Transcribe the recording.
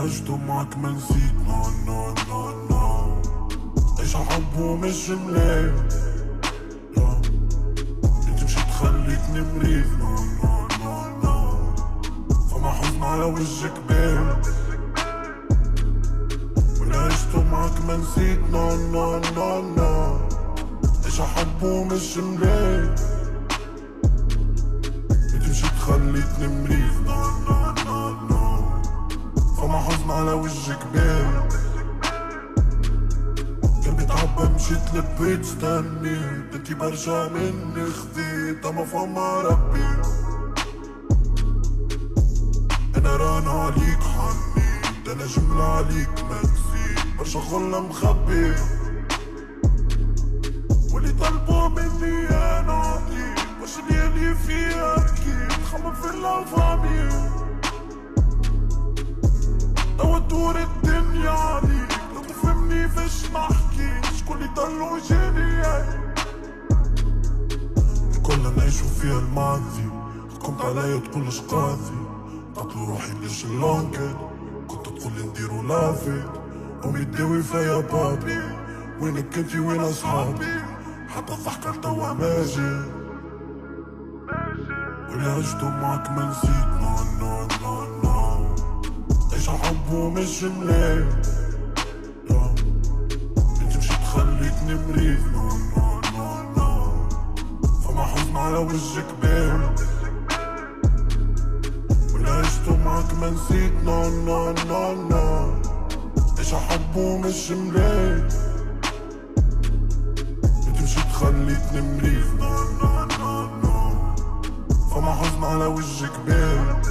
عشتو معاك ما نسيت. نو نو نو نو عيش حب ومش ملاك. تمشي تخليتني مريض. نو نو نو نو فما حزن على وجهك بان. ولا عشتو معاك ما نسيت. نو نو نو نو عيش حب ومش ملاك. تمشي تخليتني مريض. نو نو نو نو فما حزن على وجهك بان. قلبي تعبى مشيت لبيت استنيت. انتي برجع مني خذيت اما فما ربي. انا ران عليك حنيت. انا جملة عليك ما نسيت. برشا غلة مخبي واللي طلبوا مني انا عطيت. واش اللي فيها اكيد خمم في الافامي. توا تدور الدنيا عليك. لو تفهمني فاش نحكي شكون اللي ضلو جاني. الكل نعيشو فيها الماضي. حكمت عليا تقول اش قاضي. قتلو روحي ليش اللونكد. كنت تقولي نديرو لافيت. امي يداوي فيا بابي. وينك انتي وين اصحابي. حتى الضحكة توا ماجي. واللي عشتو معاك ما نسيت. نو نو نو نو عيش حب ومش ملاك. تمشي تخليتني مريض. نو نو نو نو فما حزن على وجهك بان. ولا عشتو معاك ما نسيت. نو نو نو نو عيش حب ومش ملاك. تمشي تخليتني مريض. نو نو نو نو فما حزن على وجهك بان.